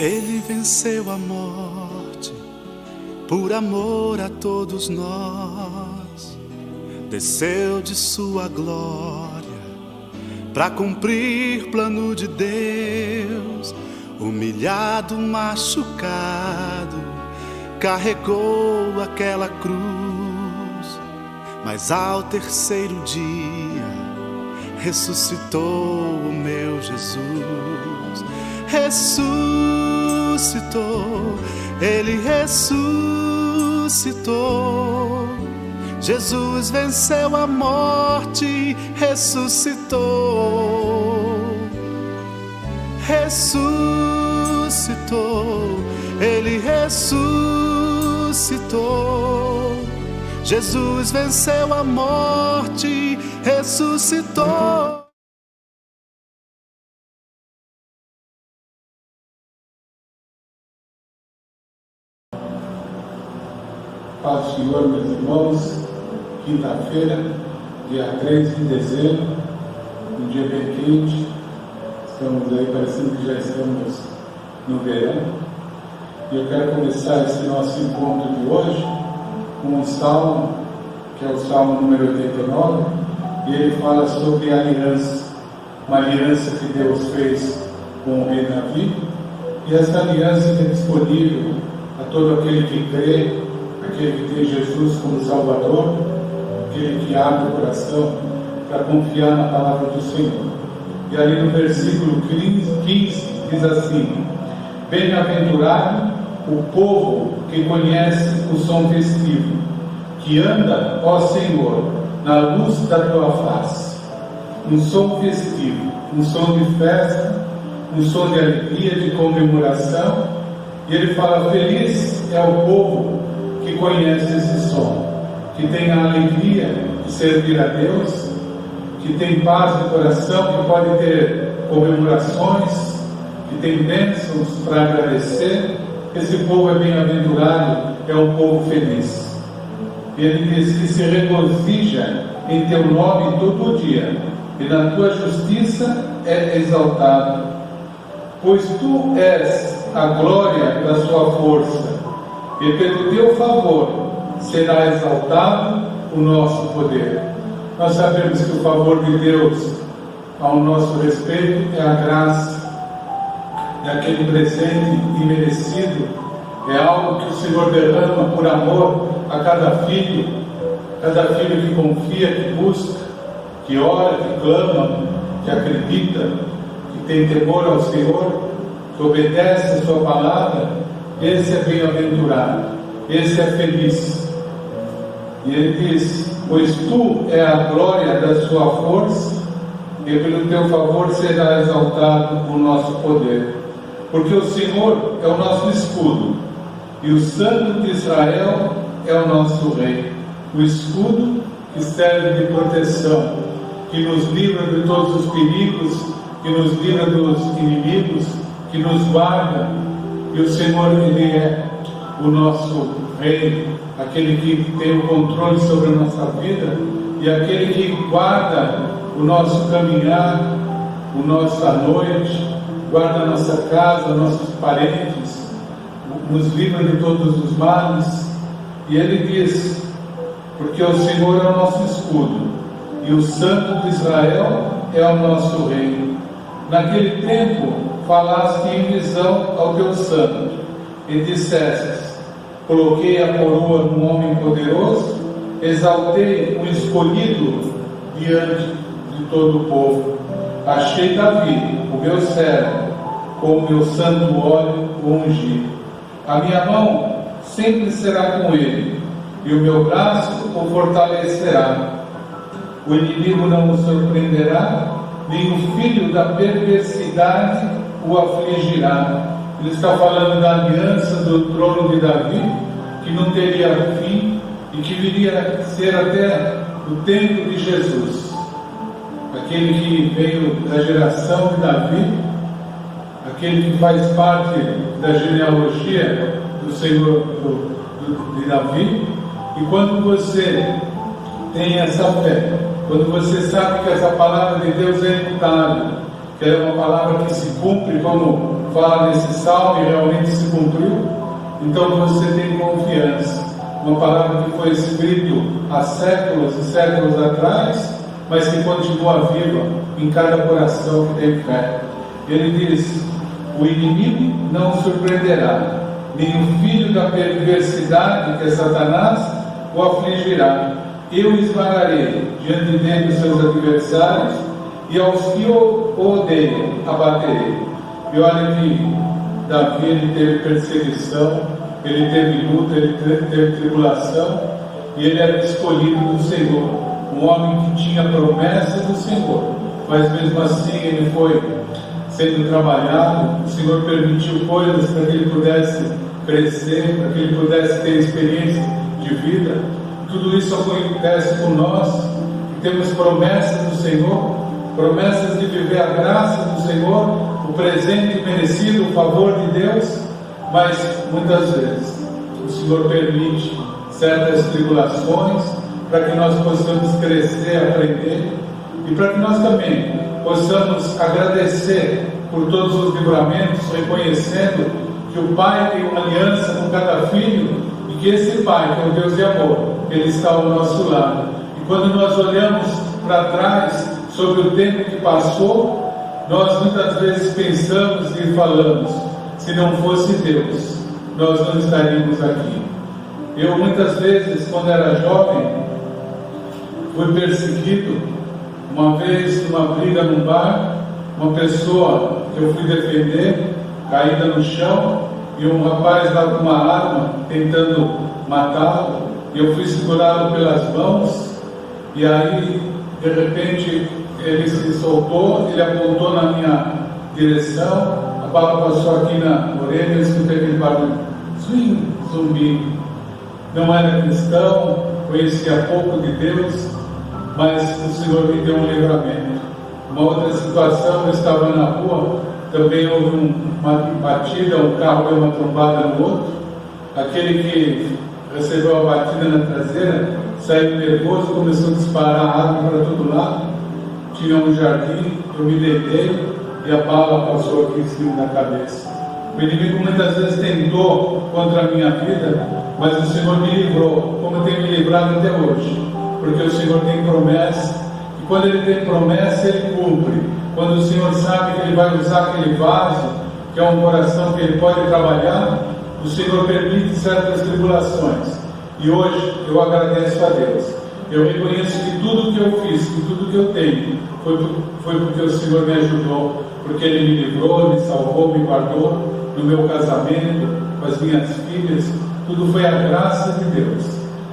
Ele venceu a morte por amor a todos nós. Desceu de sua glória para cumprir plano de Deus. Humilhado, machucado, carregou aquela cruz. Mas ao terceiro dia ressuscitou o meu Jesus. Ressuscitou, Ele ressuscitou. Jesus venceu a morte, ressuscitou. Ressuscitou, Ele ressuscitou. Jesus venceu a morte, ressuscitou. Paz do Senhor, meus irmãos. Quinta-feira, dia 3 de dezembro, um dia bem quente. Estamos aí, parecendo que já estamos no verão. E eu quero começar esse nosso encontro de hoje com um salmo, que é o salmo número 89, e ele fala sobre a aliança, uma aliança que Deus fez com o rei Davi. E essa aliança é disponível a todo aquele que crê, aquele que tem Jesus como Salvador, aquele que abre o coração para confiar na palavra do Senhor. E ali no versículo 15 diz assim: bem-aventurado o povo que conhece o som festivo, que anda, ó Senhor, na luz da tua face. Um som festivo, um som de festa, um som de alegria, de comemoração. E ele fala: feliz é o povo que conhece esse som, que tem a alegria de servir a Deus, que tem paz no coração, que pode ter comemorações, que tem bênçãos para agradecer. Esse povo é bem-aventurado, é um povo feliz. E ele diz que se regozija em teu nome todo dia, e na tua justiça é exaltado, pois tu és a glória da sua força, e pelo teu favor será exaltado o nosso poder. Nós sabemos que o favor de Deus ao nosso respeito é a graça, é aquele presente imerecido, é algo que o Senhor derrama por amor a cada filho que confia, que busca, que ora, que clama, que acredita, que tem temor ao Senhor, que obedece a sua palavra. Esse é bem-aventurado, esse é feliz. E ele diz: pois tu é a glória da sua força, e pelo teu favor será exaltado o nosso poder. Porque o Senhor é o nosso escudo, e o Santo de Israel é o nosso rei. O escudo que serve de proteção, que nos livra de todos os perigos, que nos livra dos inimigos, que nos guarda. E o Senhor, Ele é o nosso rei, aquele que tem o controle sobre a nossa vida, e aquele que guarda o nosso caminhar, a nossa noite, guarda a nossa casa, nossos parentes, nos livra de todos os males. E Ele diz: porque o Senhor é o nosso escudo, e o Santo de Israel é o nosso rei. Naquele tempo falaste em visão ao teu santo, e disseste: coloquei a coroa num homem poderoso, exaltei um escolhido diante de todo o povo. Achei Davi, o meu servo, com o meu santo óleo ungido. A minha mão sempre será com ele, e o meu braço o fortalecerá. O inimigo não o surpreenderá, nem o filho da perversidade o afligirá. Ele está falando da aliança do trono de Davi, que não teria fim e que viria a ser até o tempo de Jesus. Aquele que veio da geração de Davi, aquele que faz parte da genealogia do Senhor de Davi. E quando você tem essa fé, quando você sabe que essa palavra de Deus é imutável, que é uma palavra que se cumpre como fala nesse salmo e realmente se cumpriu, então você tem confiança. Uma palavra que foi escrita há séculos e séculos atrás, mas que continua viva em cada coração que tem fé. Ele diz: o inimigo não o surpreenderá, nem o filho da perversidade, que é Satanás, o afligirá. Eu esmagarei diante dele os seus adversários, e aos que o odeiam abaterei. E olha que Davi, ele teve perseguição, ele teve luta, ele teve tribulação, e ele era escolhido do Senhor, um homem que tinha promessas do Senhor, mas mesmo assim ele foi sendo trabalhado. O Senhor permitiu coisas para que ele pudesse crescer, para que ele pudesse ter experiência de vida. Tudo isso acontece com nós, que temos promessas do Senhor, promessas de viver a graça do Senhor, o presente merecido, o favor de Deus, mas muitas vezes o Senhor permite certas tribulações para que nós possamos crescer, aprender, e para que nós também possamos agradecer por todos os livramentos, reconhecendo que o Pai tem uma aliança com cada filho, e que esse Pai, que é um Deus de amor, Ele está ao nosso lado. E quando nós olhamos para trás sobre o tempo que passou, nós muitas vezes pensamos e falamos: se não fosse Deus, nós não estaríamos aqui. Eu muitas vezes, quando era jovem, fui perseguido. Uma vez, numa briga num bar, uma pessoa que eu fui defender, caída no chão, e um rapaz lá com uma arma tentando matá-lo, e eu fui segurá-lo pelas mãos, e aí de repente ele se soltou, ele apontou na minha direção, a bala passou aqui na orelha, eu escutei aquele barulho, zumbi. Não era cristão, conhecia pouco de Deus, mas o Senhor me deu um livramento. Uma outra situação, eu estava na rua, também houve uma batida, um carro deu uma trombada no outro. Aquele que recebeu a batida na traseira saiu nervoso, começou a disparar a arma para todo lado. Tinha um jardim, eu me deitei e a bala passou aqui em cima da cabeça. O inimigo muitas vezes tentou contra a minha vida, mas o Senhor me livrou, como tem me livrado até hoje, porque o Senhor tem promessa, e quando Ele tem promessa, Ele cumpre. Quando o Senhor sabe que Ele vai usar aquele vaso, que é um coração que Ele pode trabalhar, o Senhor permite certas tribulações. E hoje eu agradeço a Deus. Eu reconheço que tudo que eu fiz, que tudo que eu tenho, foi porque o Senhor me ajudou, porque Ele me livrou, me salvou, me guardou no meu casamento, com as minhas filhas. Tudo foi a graça de Deus.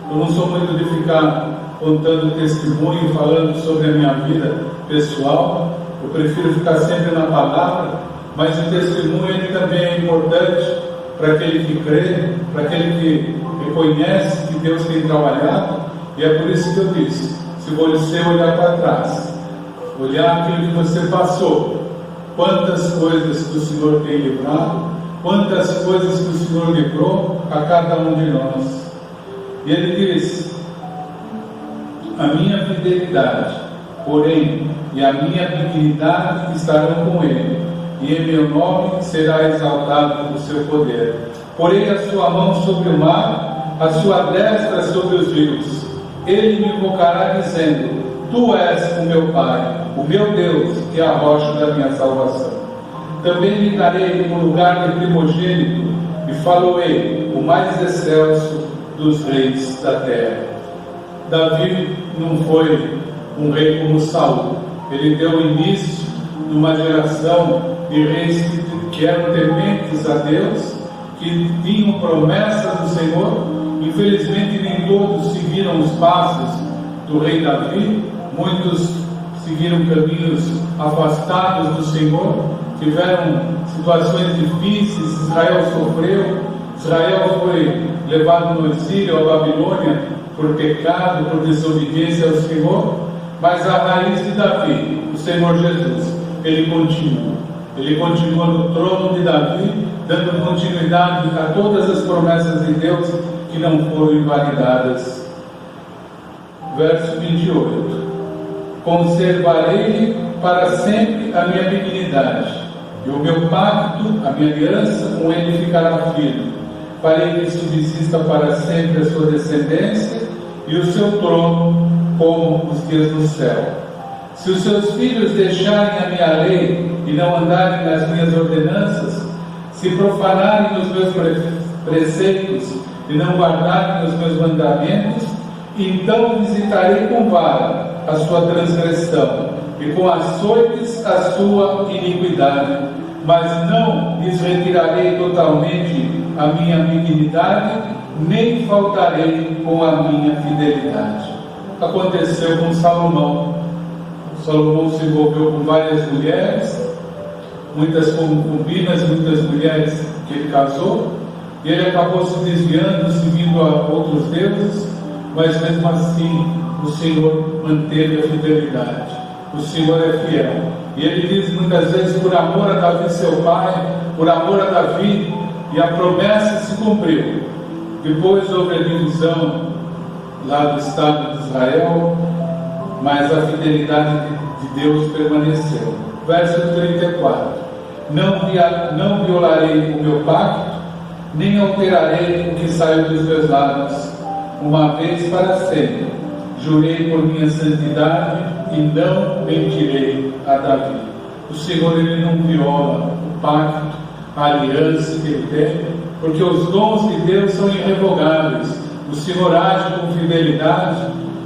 Eu não sou muito de ficar contando testemunho, falando sobre a minha vida pessoal. Eu prefiro ficar sempre na palavra, mas o testemunho ele também é importante para aquele que crê, para aquele que reconhece que Deus tem trabalhado. E é por isso que eu disse: se você olhar para trás, olhar aquilo que você passou, quantas coisas que o Senhor tem livrado, quantas coisas que o Senhor livrou a cada um de nós. E Ele diz: a minha fidelidade, porém, e a minha benignidade estarão com Ele, e em meu nome será exaltado o seu poder. Porei a sua mão sobre o mar, a sua destra sobre os rios. Ele me invocará dizendo: Tu és o meu Pai, o meu Deus, que é a rocha da minha salvação. Também lhe darei um lugar de primogênito, e faloei o mais excelso dos reis da terra. Davi não foi um rei como Saul. Ele deu início numa geração de reis que eram tementes a Deus, que tinham promessas do Senhor. Infelizmente nem todos seguiram os passos do rei Davi. Muitos seguiram caminhos afastados do Senhor, tiveram situações difíceis. Israel sofreu, Israel foi levado no exílio à Babilônia por pecado, por desobediência ao Senhor. Mas a raiz de Davi, o Senhor Jesus, Ele continua no trono de Davi, dando continuidade a todas as promessas de Deus que não foram invalidadas. Verso 28: Conservarei para sempre a minha benignidade, E o meu pacto, a minha aliança com ele ficará firme. Farei que subsista para sempre a sua descendência e o seu trono como os dias do céu. Se os seus filhos deixarem a minha lei e não andarem nas minhas ordenanças, se profanarem os meus preceitos e não guardarem os meus mandamentos, então visitarei com vara a sua transgressão e com açoites a sua iniquidade, mas não lhes retirarei totalmente a minha benignidade, nem faltarei com a minha fidelidade. Aconteceu com Salomão. Salomão se envolveu com várias mulheres, muitas concubinas, muitas mulheres que ele casou, e ele acabou se desviando, seguindo a outros deuses, mas mesmo assim o Senhor manteve a fidelidade. O Senhor é fiel. E ele diz muitas vezes, por amor a Davi seu pai, por amor a Davi, e a promessa se cumpriu. Depois houve a divisão lá do Estado de Israel, mas a fidelidade de Deus permaneceu. Verso 34: Não violarei o meu pacto, nem alterarei o que saiu dos meus lábios. Uma vez para sempre jurei por minha santidade e não mentirei a Davi. O Senhor, ele não viola o pacto, a aliança que ele tem, porque os dons de Deus são irrevogáveis. O Senhor age com fidelidade,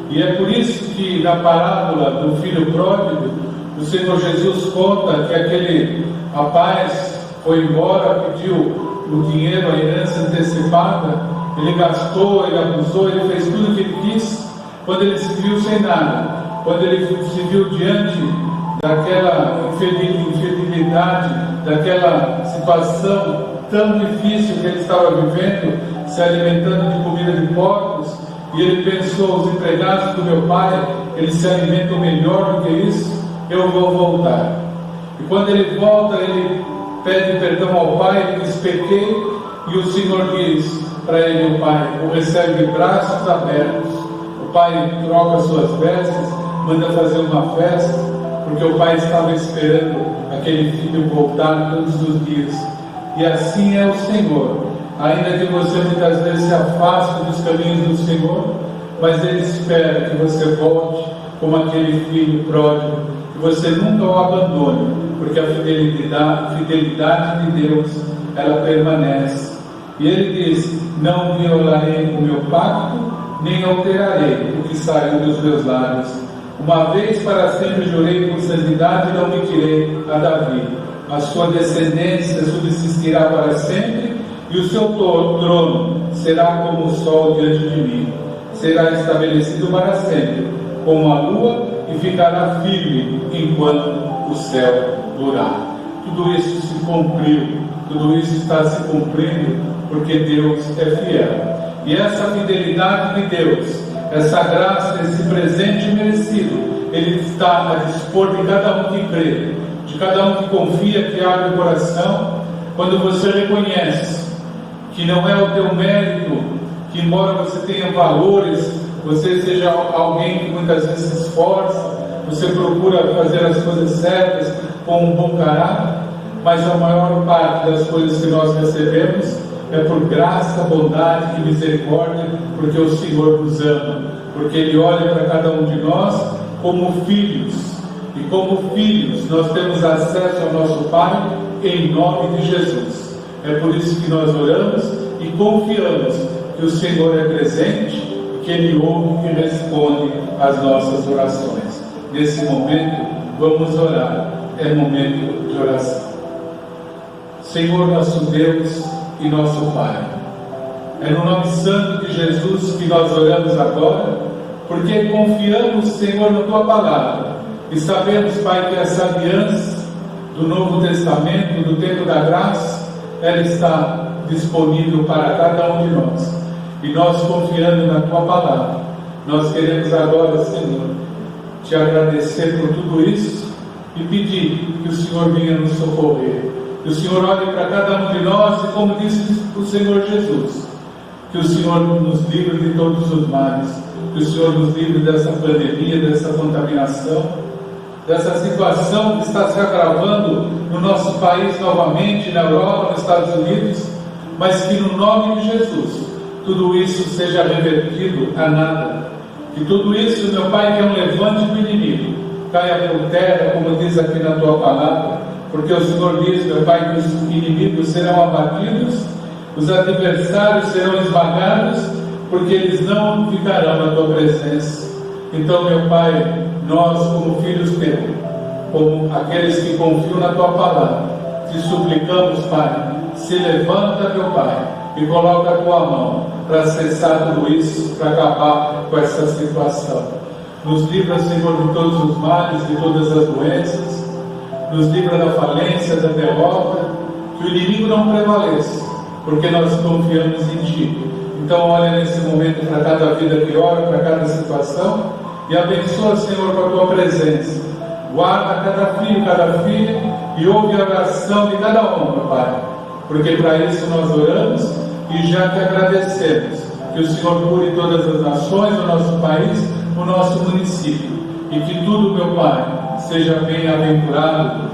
e é por isso que na parábola do filho pródigo, o Senhor Jesus conta que aquele rapaz foi embora, pediu o dinheiro, a herança antecipada, ele gastou, ele abusou, ele fez tudo o que ele quis. Quando ele se viu sem nada, quando ele se viu diante daquela infidelidade, daquela situação tão difícil que ele estava vivendo, se alimentando de comida de porcos, e ele pensou: os empregados do meu pai, eles se alimentam melhor do que isso, eu vou voltar. E quando ele volta, ele pede perdão ao pai, ele diz: pequei, e o Senhor diz para ele: o pai o recebe de braços abertos. O pai troca suas vestes, manda fazer uma festa, porque o pai estava esperando aquele filho voltar todos os dias. E assim é o Senhor. Ainda que você muitas vezes se afaste dos caminhos do Senhor, mas Ele espera que você volte como aquele filho pródigo, que você nunca o abandone, porque a fidelidade de Deus, ela permanece. E Ele diz: não violarei o meu pacto, nem alterarei o que saiu dos meus lábios. Uma vez para sempre jurei por santidade e não mentirei a Davi. A sua descendência subsistirá para sempre, e o seu trono será como o sol diante de mim. Será estabelecido para sempre, como a lua, e ficará firme enquanto o céu durar. Tudo isso se cumpriu, tudo isso está se cumprindo, porque Deus é fiel. E essa fidelidade de Deus, essa graça, esse presente merecido, Ele está a dispor de cada um que crê, de cada um que confia, que abre o coração. Quando você reconhece que não é o teu mérito, que embora você tenha valores, você seja alguém que muitas vezes se esforça, você procura fazer as coisas certas com um bom caráter, mas a maior parte das coisas que nós recebemos é por graça, bondade e misericórdia, porque o Senhor nos ama, porque Ele olha para cada um de nós como filhos, e como filhos nós temos acesso ao nosso Pai em nome de Jesus. É por isso que nós oramos e confiamos que o Senhor é presente, que Ele ouve e responde às nossas orações. Nesse momento, vamos orar, é momento de oração. Senhor nosso Deus e nosso Pai, é no nome santo de Jesus que nós oramos agora, porque confiamos, Senhor, na Tua Palavra, e sabemos, Pai, que essa aliança do Novo Testamento, do tempo da graça, ela está disponível para cada um de nós, e nós, confiando na Tua Palavra, nós queremos agora, Senhor, Te agradecer por tudo isso e pedir que o Senhor venha nos socorrer, que o Senhor olhe para cada um de nós e, como disse o Senhor Jesus, que o Senhor nos livre de todos os males, que o Senhor nos livre dessa pandemia, dessa contaminação, dessa situação que está se agravando no nosso país novamente, na Europa, nos Estados Unidos, mas que no nome de Jesus, tudo isso seja revertido a nada. Que tudo isso, meu Pai, que é um levante do inimigo, caia por terra, como diz aqui na Tua Palavra, porque o Senhor diz, meu Pai, que os inimigos serão abatidos, os adversários serão esmagados, porque eles não ficarão na Tua presença. Então, meu Pai, nós, como filhos Teus, como aqueles que confiam na Tua Palavra, te suplicamos, Pai, se levanta, meu Pai, e coloca a Tua mão para cessar tudo isso, para acabar com essa situação. Nos livra, Senhor, de todos os males, de todas as doenças, nos livra da falência, da derrota, que o inimigo não prevaleça, porque nós confiamos em Ti. Então olha nesse momento para cada vida que ora, para cada situação, e abençoa, Senhor, com a Tua presença. Guarda cada filho, cada filha, e ouve a oração de cada um, meu Pai, porque para isso nós oramos e já te agradecemos. Que o Senhor cure todas as nações, o nosso país, o nosso município, e que tudo, meu Pai, seja bem-aventurado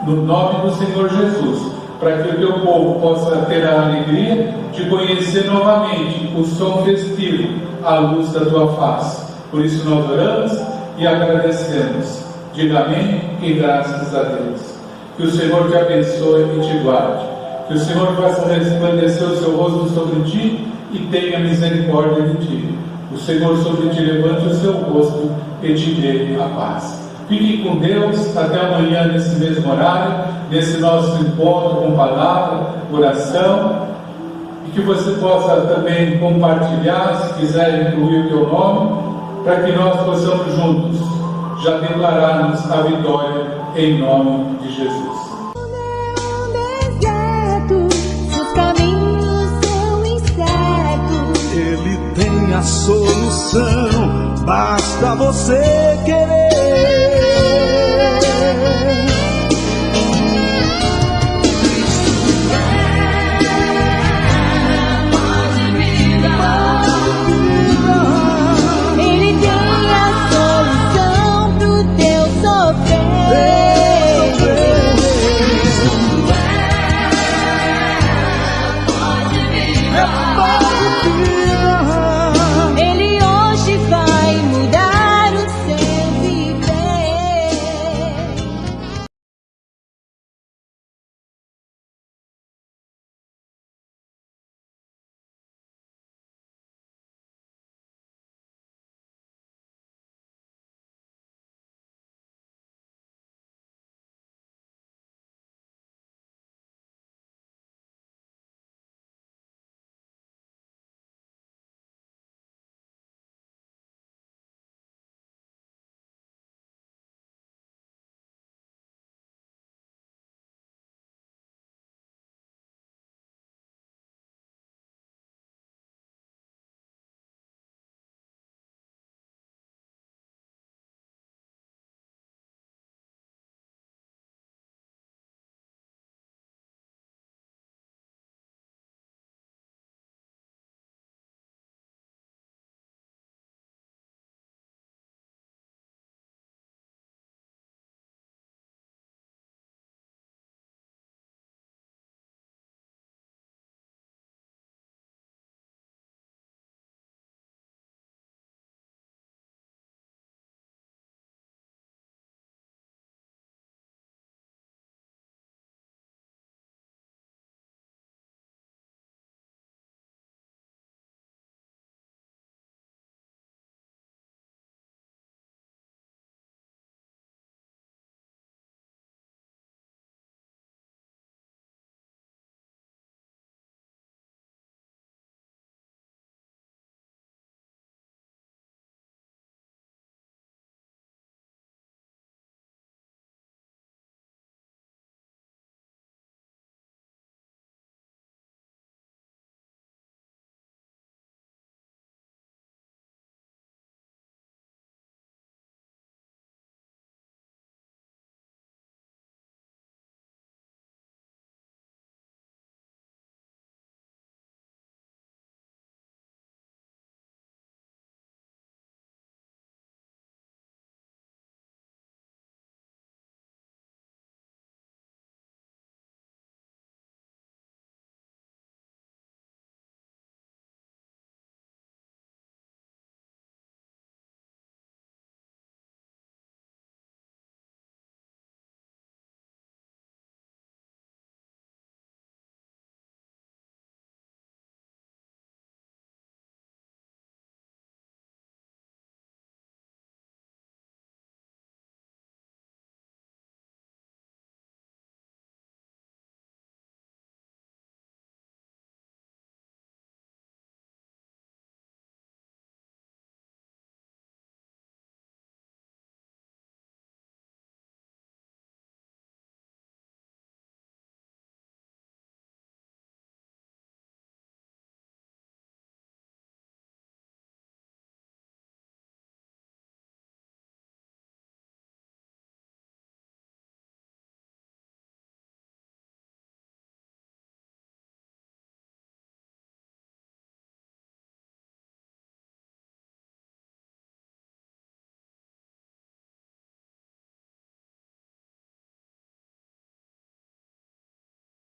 no nome do Senhor Jesus, para que o Teu povo possa ter a alegria de conhecer novamente o som festivo à luz da Tua face. Por isso nós oramos e agradecemos. Diga amém e graças a Deus. Que o Senhor te abençoe e te guarde. Que o Senhor faça resplandecer o seu rosto sobre ti e tenha misericórdia de ti. O Senhor sobre ti levante o seu rosto e te dê a paz. Fique com Deus até amanhã nesse mesmo horário, nesse nosso encontro com palavra, oração, e que você possa também compartilhar, se quiser incluir o teu nome, para que nós possamos juntos já declararmos a vitória em nome de Jesus. Ele tem a solução, basta você querer.